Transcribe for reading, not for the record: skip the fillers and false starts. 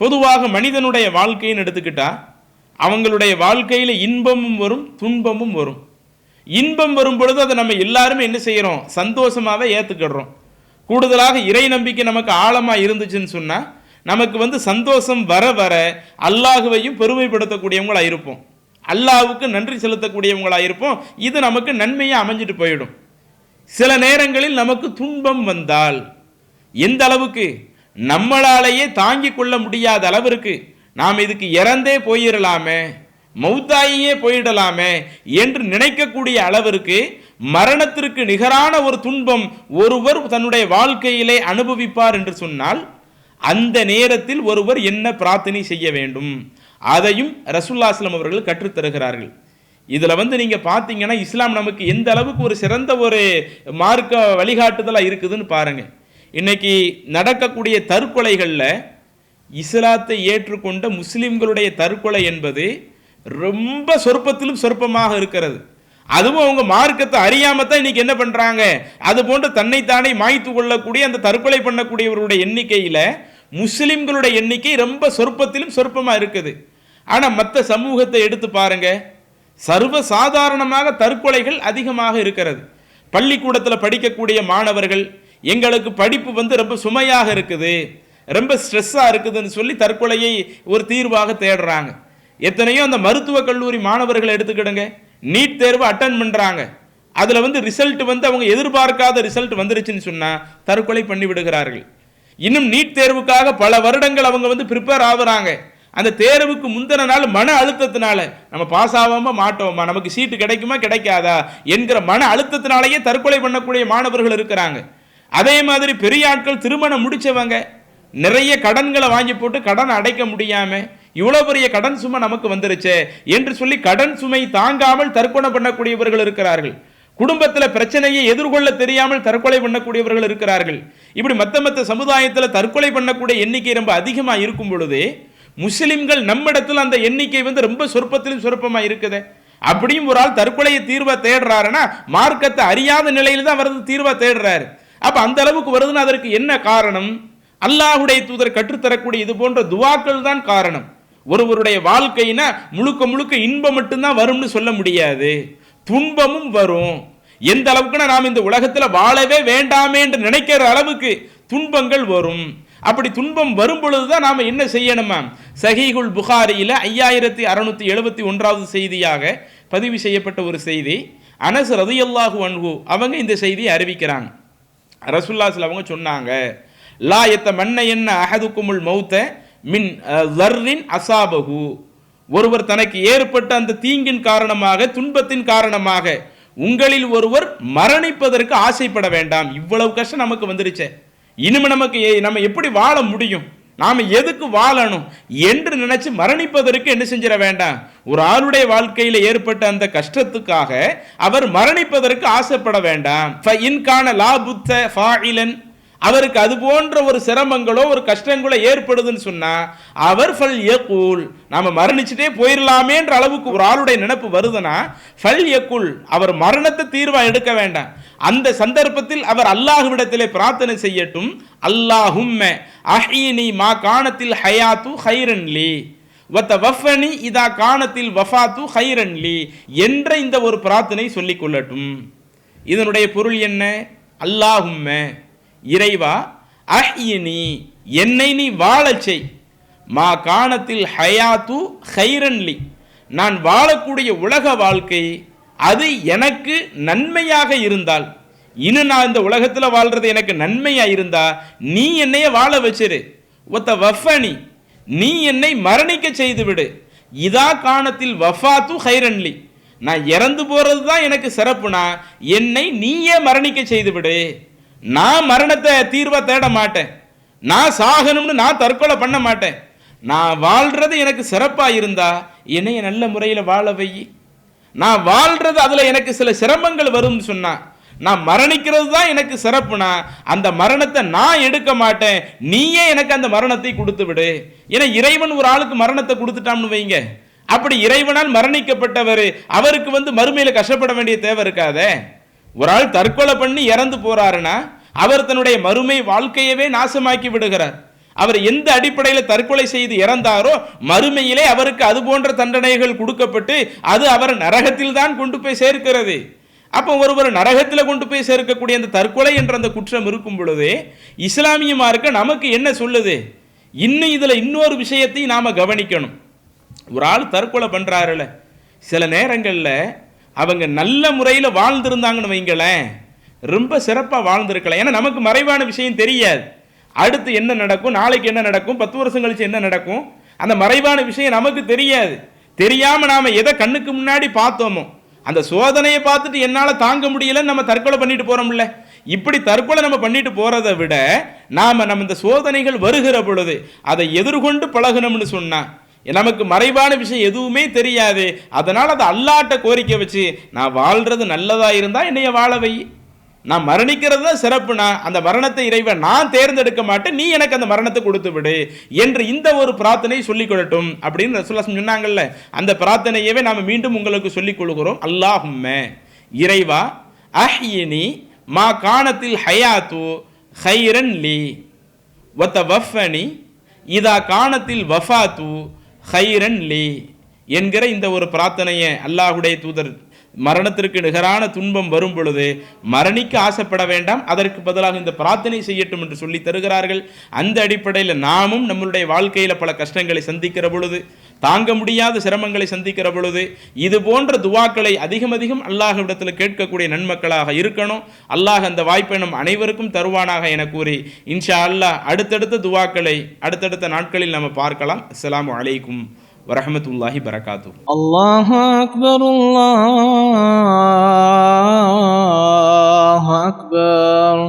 பொதுவாக மனிதனுடைய வாழ்க்கைன்னு எடுத்துக்கிட்டா அவங்களுடைய வாழ்க்கையில் இன்பமும் வரும், துன்பமும் வரும். இன்பம் வரும் பொழுது அதை நம்ம எல்லாருமே என்ன செய்கிறோம்? சந்தோஷமாகவே ஏற்றுக்கிடுறோம். கூடுதலாக இறை நம்பிக்கை நமக்கு ஆழமாக இருந்துச்சுன்னு சொன்னால் நமக்கு சந்தோஷம் வர வர அல்லாஹுவையும் பெருமைப்படுத்தக்கூடியவங்களாக இருப்போம், அல்லாஹ்வுக்கு நன்றி செலுத்தக்கூடியவங்களாக இருப்போம். இது நமக்கு நன்மையாக அமைஞ்சிட்டு போயிடும். சில நேரங்களில் நமக்கு துன்பம் வந்தால் எந்த அளவுக்கு நம்மளாலேயே தாங்கிக் கொள்ள முடியாத அளவிற்கு நாம் இதுக்கு இறந்தே போயிடலாமே, மௌத்தாயே போயிடலாமே என்று நினைக்கக்கூடிய அளவிற்கு மரணத்திற்கு நிகரான ஒரு துன்பம் ஒருவர் தன்னுடைய வாழ்க்கையிலே அனுபவிப்பார் என்று சொன்னால் அந்த நேரத்தில் ஒருவர் என்ன பிரார்த்தனை செய்ய வேண்டும் அதையும் ரசூலுல்லாஹி ஸல்லல்லாஹு அலைஹி வஸல்லம் அவர்கள் கற்றுத்தருகிறார்கள். இதில் நீங்கள் பார்த்தீங்கன்னா இஸ்லாம் நமக்கு எந்த அளவுக்கு ஒரு சிறந்த ஒரு மார்க்க வழிகாட்டுதலாக இருக்குதுன்னு பாருங்கள். இன்னைக்கு நடக்கக்கூடிய தற்கொலைகளில் இஸ்லாத்தை ஏற்றுக்கொண்ட முஸ்லிம்களுடைய தற்கொலை என்பது ரொம்ப சொற்பத்திலும் சொற்பமாக இருக்கிறது. அதுவும் அவங்க மார்க்கத்தை அறியாமல் தான் இன்னைக்கு என்ன பண்ணுறாங்க, அது போன்று தன்னைத்தானே மாய்த்து கொள்ளக்கூடிய அந்த தற்கொலை பண்ணக்கூடியவர்களுடைய எண்ணிக்கையில் முஸ்லிம்களுடைய எண்ணிக்கை ரொம்ப சொற்பத்திலும் சொற்பமாக இருக்குது. ஆனால் மற்ற சமூகத்தை எடுத்து பாருங்க, சர்வ சாதாரணமாக தற்கொலைகள் அதிகமாக இருக்கிறது. பள்ளிக்கூடத்தில் படிக்கக்கூடிய மாணவர்கள் எங்களுக்கு படிப்பு ரொம்ப சுமையாக இருக்குது, ரொம்ப ஸ்ட்ரெஸ்ஸாக இருக்குதுன்னு சொல்லி தற்கொலையை ஒரு தீர்வாக தேடுறாங்க. எத்தனையோ அந்த மருத்துவக் கல்லூரி மாணவர்களை எடுத்துக்கிடுங்க, நீட் தேர்வு அட்டன் பண்ணுறாங்க, அதில் ரிசல்ட் அவங்க எதிர்பார்க்காத ரிசல்ட் வந்துருச்சுன்னு சொன்னால் தற்கொலை பண்ணி விடுகிறார்கள். இன்னும் நீட் தேர்வுக்காக பல வருடங்கள் அவங்க ப்ரிப்பேர் ஆகுறாங்க. அந்த தேர்வுக்கு முந்தின நாள் மன அழுத்தத்தினால நம்ம பாஸ் ஆகாம மாட்டோமா, நமக்கு சீட்டு கிடைக்குமா கிடைக்காதா என்கிற மன அழுத்தத்தினாலேயே தற்கொலை பண்ணக்கூடிய மாணவர்கள் இருக்கிறாங்க. அதே மாதிரி பெரிய ஆட்கள் திருமணம் முடிச்சவங்க நிறைய கடன்களை வாங்கி போட்டு கடன் அடைக்க முடியாம இவ்வளோ பெரிய கடன் சுமை நமக்கு வந்துருச்சே என்று சொல்லி கடன் சுமை தாங்காமல் தற்கொலை பண்ணக்கூடியவர்கள் இருக்கிறார்கள். குடும்பத்தில் பிரச்சனையை எதிர்கொள்ள தெரியாமல் தற்கொலை பண்ணக்கூடியவர்கள் இருக்கிறார்கள். இப்படி மற்ற சமுதாயத்தில் தற்கொலை பண்ணக்கூடிய எண்ணிக்கை ரொம்ப அதிகமாக இருக்கும் பொழுது முஸ்லிம்கள் நம்மிடத்தில் அந்த எண்ணிக்கை ரொம்ப சொற்பத்திலும் சொற்பமாக இருக்குது. அப்படியும் ஒரு ஆள் தற்கொலையை தீர்வா தேடுறாருன்னா மார்க்கத்தை அறியாத நிலையில் தான் வருது தீர்வா தேடுறாரு. அப்ப அந்த அளவுக்கு வருதுன்னா அதற்கு என்ன காரணம்? அல்லாஹ்வுடைய தூதர் கற்றுத்தரக்கூடிய இது போன்ற துவாக்கள் தான் காரணம். ஒருவருடைய வாழ்க்கைனா முழுக்க முழுக்க இன்பம் மட்டும்தான் வரும்னு சொல்ல முடியாது, துன்பமும் வரும். எந்த அளவுக்குன்னா நாம் இந்த உலகத்தில் வாழவே வேண்டாமே என்று நினைக்கிற அளவுக்கு துன்பங்கள் வரும். அப்படி துன்பம் வரும் பொழுதுதான் நாம என்ன செய்யணுமா? சஹீஹுல் புகாரியில 5671வது செய்தியாக பதிவு செய்யப்பட்ட ஒரு செய்தி. அனஸ் ரலியல்லாஹு அன்ஹு அவங்க இந்த செய்தியை அறிவிக்கிறாங்க. ரசூலுல்லாஹி ஸல்லல்லாஹு அலைஹி வஸல்லம் சொன்னாங்க, லா யத்தமன்ன அஹதுக்குமுல் மௌத மின் ஸர்ரின் அஸாபஹு. ஒருவர் தனக்கு ஏற்பட்ட அந்த தீங்கின் காரணமாக, துன்பத்தின் காரணமாக உங்களில் ஒருவர் மரணிப்பதற்கு ஆசைப்பட வேண்டாம். இவ்வளவு கஷ்டம் நமக்கு வந்துருச்சே, இனிமே நம்ம எப்படி வாழ முடியும், நாம எதுக்கு வாழணும் என்று நினைச்சு மரணிப்பதற்கு என்ன செஞ்சிட வேண்டாம். ஒரு ஆளுடைய வாழ்க்கையில் ஏற்பட்ட அந்த கஷ்டத்துக்காக அவர் மரணிப்பதற்கு ஆசைப்பட வேண்டாம். அவருக்கு அது போன்ற ஒரு சிரமங்களோ ஒரு கஷ்டங்களோ ஏற்படுதுன்னு சொன்னா அவர் ஃபல் யகுல், நாம மரணிச்சுட்டே போயிடலாமேன்ற அளவுக்கு ஒரு ஆளுடைய நினைப்பு வருதுன்னா ஃபல் யகுல், அவர் மரணத்தை தீர்வா எடுக்க வேண்டாம். அந்த சந்தர்ப்பத்தில் அவர் அல்லாஹ்விடத்திலே பிரார்த்தனை செய்யட்டும், அல்லாஹும்ம அஹீனி மா கானத்தில் ஹயாத்து ஹைரன் லி வதவஃபனி இதா கானத்தில் வஃபாத்து ஹைரன் லி என்ற இந்த ஒரு பிரார்த்தனை சொல்லிக் கொள்ளட்டும். இதனுடைய பொருள் என்ன? அல்லாஹும்ம, இறைவா, அஹ்யினி, என்னை நீ வாழச் செய், மா கானத்தில் ஹயாத்து ஹைரன் லி, நான் வாழக்கூடிய உலக வாழ்க்கை அது எனக்கு நன்மையாக இருந்தால், இன்னும் நான் இந்த உலகத்தில் வாழ்றது எனக்கு நன்மையாக இருந்தா நீ என்னைய வாழ வச்சிரு. ஒத்த வஃபனி, நீ என்னை மரணிக்க செய்து விடு. இதா காணத்தில் வஃபாத்து ஹைரன்லி, நான் இறந்து போறது தான் எனக்கு சிறப்புனா என்னை நீயே மரணிக்க செய்து விடு. நான் மரணத்தை தீர்வா தேட மாட்டேன், நான் சாகணும்னு நான் தற்கொலை பண்ண மாட்டேன். நான் வாழ்றது எனக்கு சிறப்பா இருந்தா என்னைய நல்ல முறையில் வாழ வை. நான் வாழ்றது அதுல எனக்கு சில சிரமங்கள் வரும்னு சொன்னா, நான் மரணிக்கிறது தான் எனக்கு சிறப்புனா அந்த மரணத்தை நான் எடுக்க மாட்டேன், நீயே எனக்கு அந்த மரணத்தை கொடுத்து விடு. ஏன்னா இறைவன் ஒரு ஆளுக்கு மரணத்தை கொடுத்துட்டான்னு வைங்க, அப்படி இறைவனால் மரணிக்கப்பட்டவர் அவருக்கு மறுமையில கஷ்டப்பட வேண்டிய தேவை இருக்காதே. ஒரு ஆள் தற்கொலை பண்ணி இறந்து போறாருன்னா அவர் தன்னுடைய மறுமை வாழ்க்கையவே நாசமாக்கி விடுகிறார். அவர் எந்த அடிப்படையில் தற்கொலை செய்து இறந்தாரோ மறுமையிலே அவருக்கு அது போன்ற தண்டனைகள் கொடுக்கப்பட்டு அது அவர் நரகத்தில் தான் கொண்டு போய் சேர்க்கிறது. அப்போ ஒருவர் நரகத்தில் கொண்டு போய் சேர்க்கக்கூடிய அந்த தற்கொலை என்ற அந்த குற்றம் இருக்கும் பொழுது இஸ்லாமிய மார்க்கம் நமக்கு என்ன சொல்லுது? இன்னும் இதில் இன்னொரு விஷயத்தையும் நாம் கவனிக்கணும். ஒரு ஆள் தற்கொலை பண்ணுறாருல, சில நேரங்களில் அவங்க நல்ல முறையில் வாழ்ந்திருந்தாங்கன்னு வைங்களேன், ரொம்ப சிறப்பாக வாழ்ந்திருக்கலாம். ஏன்னா நமக்கு மறைவான விஷயம் தெரியாது. அடுத்து என்ன நடக்கும், நாளைக்கு என்ன நடக்கும், 10 வருஷம் கழிச்சு என்ன நடக்கும், அந்த மறைவான விஷயம் நமக்கு தெரியாது. தெரியாமல் நாம் எதை கண்ணுக்கு முன்னாடி பார்த்தோமோ அந்த சோதனையை பார்த்துட்டு என்னால் தாங்க முடியலன்னு நம்ம தற்கொலை பண்ணிட்டு போகிறோம்ல. இப்படி தற்கொலை நம்ம பண்ணிட்டு போகிறத விட நம்ம இந்த சோதனைகள் வருகிற பொழுது அதை எதிர்கொண்டு பழகணும்னு சொன்னால் நமக்கு மறைவான விஷயம் எதுவுமே தெரியாது. அதனால் அதை அல்லாட்ட கோரிக்கை வச்சு நான் வாழ்கிறது நல்லதாக இருந்தால் என்னைய வாழ வை, நான் மரணிக்கிறது தான் சிறப்புனா அந்த மரணத்தை இறைவன் நான் தேர்ந்தெடுக்க மாட்டேன், நீ எனக்கு அந்த மரணத்தை கொடுத்து விடு என்று இந்த ஒரு பிரார்த்தனை சொல்லிக் கொள்ளட்டும் அப்படின்னு ரசூலுல்லாஹ் சொன்னாங்கல்ல. அந்த பிரார்த்தனையவே நாம் மீண்டும் உங்களுக்கு சொல்லிக் கொள்கிறோம். அல்லாஹும்ம இறைவா அஹ்யினி மா கானத்தில் ஹயாத்து ஹைரன் லி வதவஃபனி இதா கானத்தில் வஃபாத்து ஹைரன் லி என்கிற இந்த ஒரு பிரார்த்தனையை அல்லாஹுடைய தூதர் மரணத்திற்கு நிகரான துன்பம் வரும் பொழுது மரணிக்க ஆசைப்பட வேண்டாம், அதற்கு பதிலாக இந்த பிரார்த்தனை செய்யட்டும் என்று சொல்லி தருகிறார்கள். அந்த அடிப்படையில் நாமும் நம்மளுடைய வாழ்க்கையில் பல கஷ்டங்களை சந்திக்கிற பொழுது, தாங்க முடியாத சிரமங்களை சந்திக்கிற பொழுது இது போன்ற துவாக்களை அதிகம் அதிகம் அல்லாஹ்விடத்தில் கேட்கக்கூடிய நன்மக்களாக இருக்கணும். அல்லாஹ் அந்த வாய்ப்பை நம் அனைவருக்கும் தருவானாக என கூறி இன்ஷா அல்லாஹ் அடுத்தடுத்த துவாக்களை அடுத்தடுத்த நாட்களில் நம்ம பார்க்கலாம். அஸ்ஸலாமு அலைக்கும் வரஹ்மத்துல்லாஹி பரகாத்து. அல்லாஹு அக்பர், அல்லாஹு அக்பர்.